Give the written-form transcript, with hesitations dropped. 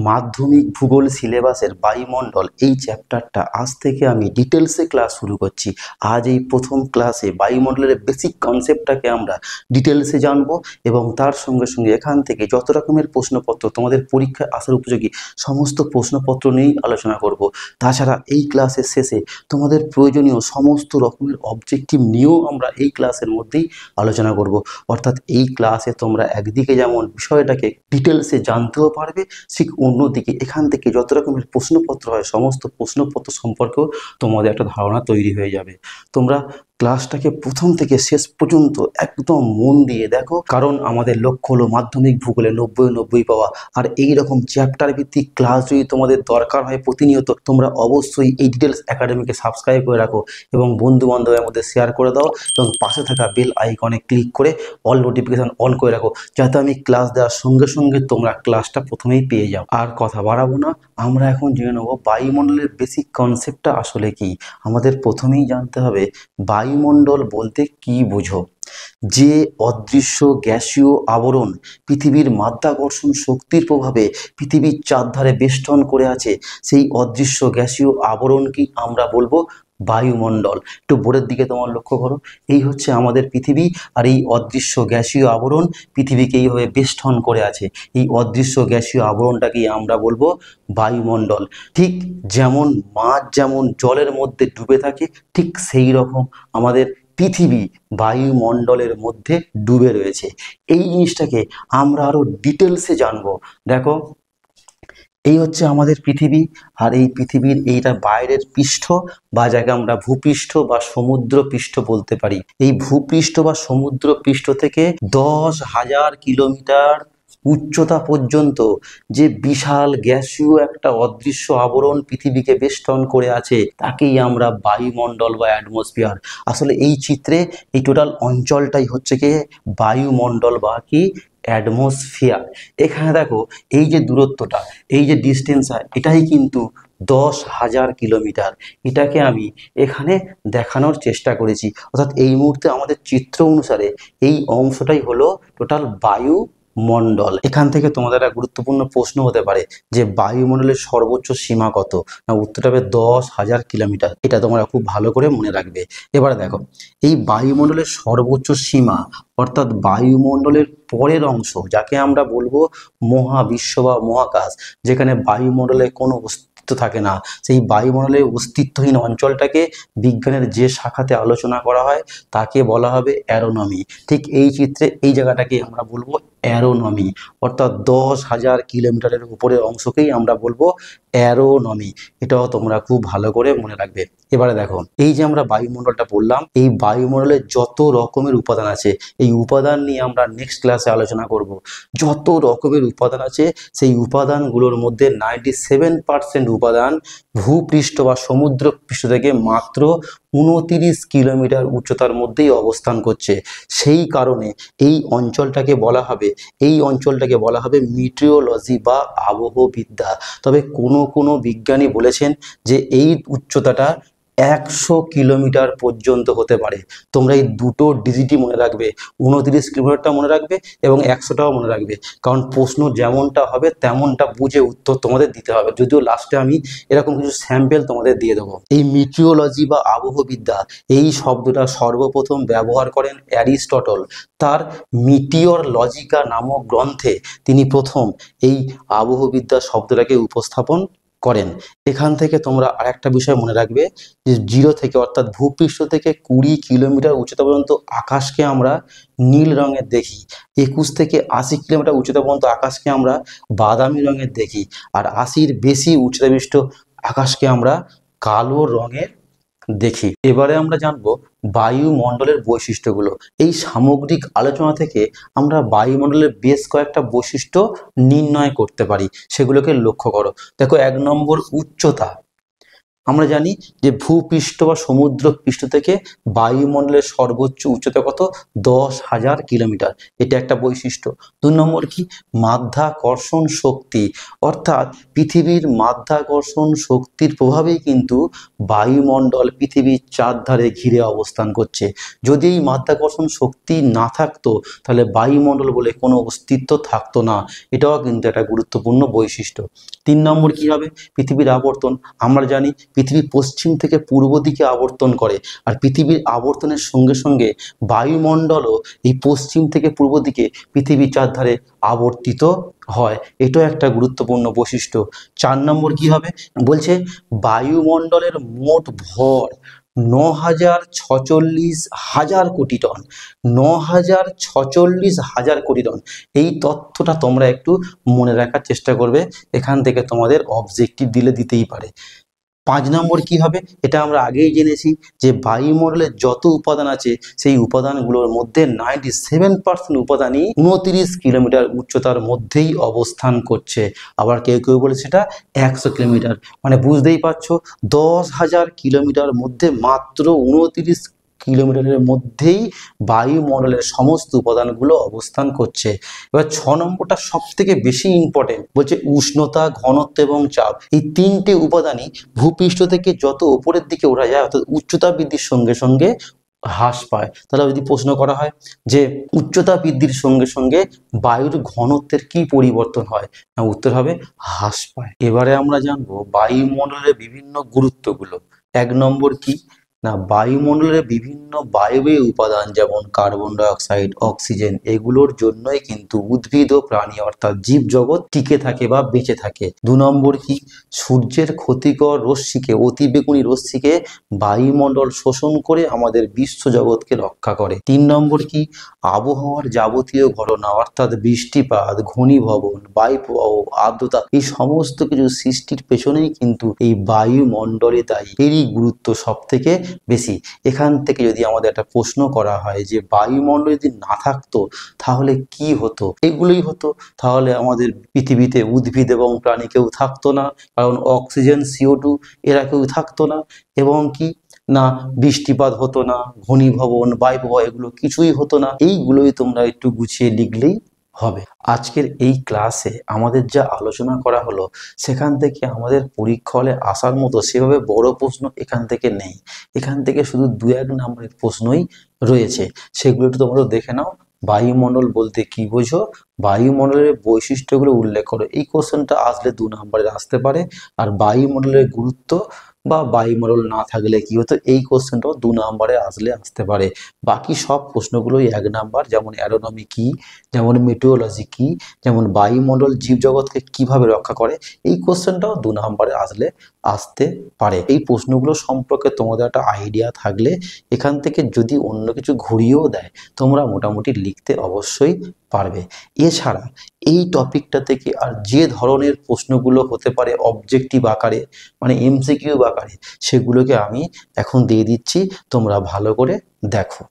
মাধ্যমিক ভূগোল সিলেবাসের বায়ুমণ্ডল এই চ্যাপ্টারটা আজ থেকে আমি ডিটেলসে ক্লাস শুরু করছি। আজ এই প্রথম ক্লাসে বায়ুমণ্ডলের বেসিক কনসেপ্টটাকে আমরা ডিটেলসে জানবো এবং তার সঙ্গে সঙ্গে এখান থেকে যত রকমের প্রশ্নপত্র তোমাদের পরীক্ষায় আসার উপযোগী সমস্ত প্রশ্নপত্র নিয়েই আলোচনা করব। তাছাড়া এই ক্লাসের শেষে তোমাদের প্রয়োজনীয় সমস্ত রকমের অবজেক্টিভ নিয়েও আমরা এই ক্লাসের মধ্যেই আলোচনা করব। অর্থাৎ এই ক্লাসে তোমরা একদিকে যেমন বিষয়টাকে ডিটেলসে জানতেও পারবে, ঠিক অন্যদিকে এখান থেকে যত রকমের প্রশ্নপত্র হয় সমস্ত প্রশ্নপত্র সম্পর্কেও তোমাদের একটা ধারণা তৈরি হয়ে যাবে। তোমরা ক্লাসটাকে প্রথম থেকে শেষ পর্যন্ত একদম মন দিয়ে দেখো, কারণ আমাদের লক্ষ্য হলো মাধ্যমিক ভূগোলে 90 পাওয়া। আর এই রকম চ্যাপ্টার ভিত্তিক ক্লাস যদি তোমাদের দরকার হয় প্রতিনিয়ত, তোমরা অবশ্যই এই ডিটেলস একাডেমিকে সাবস্ক্রাইব করে রাখো এবং বন্ধু বান্ধবের মধ্যে শেয়ার করে দাও এবং পাশে থাকা বেল আইকনে ক্লিক করে অল নোটিফিকেশন অন করে রাখো, যাতে আমি ক্লাস দেওয়ার সঙ্গে সঙ্গে তোমরা ক্লাসটা প্রথমেই পেয়ে যাও। আর কথা বাড়াবো না, আমরা এখন জেনে নেব বায়ুমণ্ডলের বেসিক কনসেপ্টটা আসলে কি। আমাদের প্রথমেই জানতে হবে বায়ুমণ্ডল বলতে কি বোঝো। যে অদৃশ্য গ্যাসীয় আবরণ পৃথিবীর মাধ্যাকর্ষণ শক্তির প্রভাবে পৃথিবীর চারধারে বেষ্টন করে আছে, সেই অদৃশ্য গ্যাসীয় আবরণকেই আমরা বলবো বায়ুমণ্ডল। একটু বোর্ডের দিকে তোমার লক্ষ্য করো, এই হচ্ছে আমাদের পৃথিবী, আর এই অদৃশ্য গ্যাসীয় আবরণ পৃথিবীকে এইভাবে বেষ্টন করে আছে। এই অদৃশ্য গ্যাসীয় আবরণটাকেই আমরা বলবো বায়ুমণ্ডল। ঠিক যেমন মাছ যেমন জলের মধ্যে ডুবে থাকে, ঠিক সেই রকম আমাদের পৃথিবী বায়ুমণ্ডলের মধ্যে ডুবে রয়েছে। এই জিনিসটাকে আমরা আরো ডিটেলসে জানবো। দেখো, এই হচ্ছে আমাদের পৃথিবী, আর এই পৃথিবীর এইটা বাইরের পৃষ্ঠ বা যাকে আমরা ভূপৃষ্ঠ বা সমুদ্র পৃষ্ঠ বলতে পারি। এই ভূপৃষ্ঠ বা সমুদ্র পৃষ্ঠ থেকে 10,000 কিলোমিটার উচ্চতা পর্যন্ত যে বিশাল গ্যাসীয় একটা অদৃশ্য আবরণ পৃথিবীকে বেষ্টন করে আছে, তাকেই আমরা বায়ুমণ্ডল বা অ্যাটমসফিয়ার। আসলে এই চিত্রে এই টোটাল অঞ্চলটাই হচ্ছে কি বায়ুমণ্ডল বা কি অ্যাটমসফিয়ার। এখানে দেখো, এই যে দূরত্বটা, এই যে ডিস্টেন্স, এটাই কিন্তু 10,000 কিলোমিটার। এটাকে আমি এখানে দেখানোর চেষ্টা করেছি। অর্থাৎ এই মুহূর্তে আমাদের চিত্র অনুসারে এই অংশটাই হলো টোটাল বায়ুমণ্ডল। এখান থেকে তোমাদের একটা গুরুত্বপূর্ণ প্রশ্ন হতে পারে যে বায়ুমণ্ডলের সর্বোচ্চ সীমা কত। না, উত্তরটা হবে 10,000 কিলোমিটার। এটা তোমরা খুব ভালো করে মনে রাখবে। এবারে দেখো, এই বায়ুমণ্ডলের সর্বোচ্চ সীমা অর্থাৎ বায়ুমণ্ডলের পরের অংশ, যাকে আমরা বলবো মহাবিশ্ব বা মহাকাশ, যেখানে বায়ুমণ্ডলে কোনো অস্তিত্ব থাকে না, সেই বায়ুমণ্ডলের অস্তিত্বহীন অঞ্চলটাকে বিজ্ঞানের যে শাখাতে আলোচনা করা হয় তাকে বলা হবে অ্যারোনমি। ঠিক এই চিত্রে এই জায়গাটাকে আমরা বলবো অ্যারোনমি, অর্থাৎ 10,000 কিলোমিটারের উপরের অংশকেই আমরা বলবো অ্যারোনমি। এটাও তোমরা খুব ভালো করে মনে রাখবে। এবারে দেখো, এই যে আমরা বায়ুমণ্ডলটা বললাম, এই বায়ুমণ্ডলের যত রকমের উপাদান আছে, এই উপাদান নিয়ে আমরা নেক্সট ক্লাসে আলোচনা করব। যত রকমের উপাদান আছে, সেই উপাদানগুলোর মধ্যে 97% উপাদান ভূপৃষ্ঠ বা সমুদ্র পৃষ্ঠ থেকে মাত্র 29 কিলোমিটার উচ্চতার মধ্যেই অবস্থান করছে। সেই কারণে এই অঞ্চলটাকে বলা হবে মিটিওরোলজি বা আবহবিদ্যা। তবে কোনো বিজ্ঞানী বলেছেন যে এই উচ্চতাটা 100 কিলোমিটার পর্যন্ত হতে পারে। তোমরা এই দুটো ডিজিটই মনে রাখবে, 29 কিলোমিটারটা মনে রাখবে এবং 100টাও মনে রাখবে, কারণ প্রশ্ন যেমনটা হবে তেমনটা বুঝে উত্তর তোমাদের দিতে হবে। যদিও লাস্টে আমি এরকম কিছু স্যাম্পল তোমাদের দিয়ে দেবো। এই মিটিওরোলজি বা আবহবিদ্যা এই শব্দটা সর্বপ্রথম ব্যবহার করেন অ্যারিস্টটল। তার মিটিওর লজিকা নামক গ্রন্থে তিনি প্রথম এই আবহবিদ্যা শব্দটাকে উপস্থাপন করেন। এখান থেকে তোমরা আরেকটা বিষয় মনে রাখবে যে 0 থেকে অর্থাৎ ভূপৃষ্ঠ থেকে 20 কিলোমিটার উচ্চতা পর্যন্ত আকাশকে আমরা নীল রঙের দেখি। 21 থেকে 80 কিলোমিটার উচ্চতা পর্যন্ত আকাশকে আমরা বাদামি রঙের দেখি। আর 80-র বেশি উচ্চতা বিশিষ্ট আকাশকে আমরা কালো রঙের দেখি। এবারে আমরা জানবো বায়ুমণ্ডলের বৈশিষ্ট্যগুলো। এই সামগ্রিক আলোচনা থেকে আমরা বায়ুমণ্ডলের বেশ কয়েকটা বৈশিষ্ট্য নির্ণয় করতে পারি, সেগুলোকে লক্ষ্য করো। দেখো, 1 নম্বর উচ্চতা। আমরা জানি যে ভূপৃষ্ঠ বা সমুদ্র পৃষ্ঠ থেকে বায়ুমণ্ডলের সর্বোচ্চ উচ্চতা কত? 10,000 কিলোমিটার। এটা একটা বৈশিষ্ট্য। 2 নম্বর কি? মাধ্যাকর্ষণ শক্তি, অর্থাৎ পৃথিবীর মাধ্যাকর্ষণ শক্তির প্রভাবেই কিন্তু বায়ুমণ্ডল পৃথিবীর চারধারে ঘিরে অবস্থান করছে। যদি এই মাধ্যাকর্ষণ শক্তি না থাকতো তাহলে বায়ুমণ্ডল বলে কোনো অস্তিত্ব থাকতো না। এটাও কিন্তু একটা গুরুত্বপূর্ণ বৈশিষ্ট্য। 3 নম্বর কি হবে? পৃথিবীর আবর্তন। আমরা জানি পৃথিবী পশ্চিম থেকে পূর্ব দিকে আবর্তন করে, আর পৃথিবীর আবর্তনের সঙ্গে সঙ্গে বায়ুমণ্ডলও এই পশ্চিম থেকে পূর্ব দিকে পৃথিবীর চারধারে আবর্তিত হয়। এটাও একটা গুরুত্বপূর্ণ বৈশিষ্ট্য। 4 নম্বর কি হবে? বলছে বায়ুমণ্ডলের মোট ভর 9,46,000 কোটি টন। 9,46,000 কোটি টন। এই তথ্যটা তোমরা একটু মনে রাখার চেষ্টা করবে, এখান থেকে তোমাদের অবজেক্টিভ দিতেই পারে। 5 নম্বর কি হবে? এটা আমরা আগেই জেনেছি যে বায়ুমণ্ডলের যত উপাদান আছে সেই উপাদানগুলোর মধ্যে 97% উপাদানই 29 কিলোমিটার উচ্চতার মধ্যেই অবস্থান করছে। আবার কেউ কেউ বলে সেটা 100 কিলোমিটার। মানে বুঝতেই পারছো 10,000 কিলোমিটার মধ্যে মাত্র 29 কিলোমিটারের মধ্যেই বায়ুমণ্ডলের সমস্ত উপাদানগুলো অবস্থান করছে। এবার 6 নম্বরটা সব থেকে বেশি ইম্পর্টেন্ট, বলছে উষ্ণতা, ঘনত্ব এবং চাপ। এই তিনটে উপাদানই ভূপৃষ্ঠ থেকে যত উপরের দিকে ওঠা যায় অর্থাৎ উচ্চতা বৃদ্ধির সঙ্গে সঙ্গে হ্রাস পায়। তাহলে যদি প্রশ্ন করা হয় যে উচ্চতা বৃদ্ধির সঙ্গে সঙ্গে বায়ুর ঘনত্বের কি পরিবর্তন হয়, না উত্তর হবে হ্রাস পায়। এবারে আমরা জানবো বায়ুমণ্ডলের বিভিন্ন গুরুত্বগুলো। 1 নম্বর কি? না বায়ুমণ্ডলের বিভিন্ন বায়বীয় উপাদান যেমন কার্বন ডাই অক্সাইড, অক্সিজেন, এগুলোর জন্যই কিন্তু উদ্ভিদ ও প্রাণী অর্থাৎ জীবজগৎ টিকে থাকে বা বেঁচে থাকে। 2 নম্বর কি? সূর্যের ক্ষতিকর রশ্মিকে, অতিবেগুনি রশ্মিকে বায়ুমণ্ডল শোষণ করে আমাদের বিশ্বজগৎকে রক্ষা করে। 3 নম্বর কি? আবহাওয়ার যাবতীয় ঘটনা অর্থাৎ বৃষ্টিপাত, ঘনীভবন, বায়ুপ্রবাহ, আর্দ্রতা, এই সমস্ত কিছু সৃষ্টির পেছনেই কিন্তু এই বায়ুমণ্ডলে দায়ী। এরই গুরুত্ব সব থেকে বেশি। এখান থেকে যদি আমাদের একটা প্রশ্ন করা হয় যে বায়ুমণ্ডল যদি না থাকতো তাহলে কি হতো? এগুলোই হতো। তাহলে আমাদের পৃথিবীতে উদ্ভিদ এবং প্রাণী কেউ থাকতো না, কারণ অক্সিজেন, CO2 এরা কেউ থাকতো না। এবং কি না বৃষ্টিপাত হতো না, ঘনীভবন, বায়ুপ্রবাহ এগুলো কিছুই হতো না। এইগুলোই তোমরা একটু গুছিয়ে লিখলেই হবে। আজকের এই ক্লাসে আমাদের যা আলোচনা করা হলো সেখান থেকে আমাদের পরীক্ষা হলে আসার মতো সেভাবে বড় প্রশ্ন এখান থেকে নেই। এখান থেকে শুধু 2-1 নম্বরের প্রশ্নই রয়েছে, সেগুলো একটু তোমরা দেখে নাও। বায়ুমণ্ডল বলতে কি বোঝো, বায়ুমণ্ডলের বৈশিষ্ট্যগুলো উল্লেখ করো। এই কোশ্চেনটা আসলে 2 নম্বরে আসতে পারে। আর বায়ুমণ্ডলের গুরুত্ব বা বায়ুমণ্ডল না থাকলে কি হতো, এই কোশ্চেনটাও 2 নম্বরে আসতে পারে। বাকি সব প্রশ্নগুলোই 1 নাম্বার, যেমন অ্যারোনমি কি, যেমন মেটিওরোলজি কি, যেমন বায়ুমণ্ডল জীবজগৎকে কিভাবে রক্ষা করে, এই কোশ্চেনটাও 2 নম্বরে আসতে পারে। এই প্রশ্নগুলো সম্পর্কে তোমাদের একটা আইডিয়া থাকলে এখান থেকে যদি অন্য কিছু ঘুরিয়েও দেয় তোমরা মোটামুটি লিখতে অবশ্যই পারবে। এছাড়া এই টপিকটা থেকে আর যে ধরনের প্রশ্নগুলো হতে পারে অবজেক্টিভ আকারে, মানে MCQ আকারে, সেগুলোকে আমি এখন দিয়ে দিচ্ছি, তোমরা ভালো করে দেখো।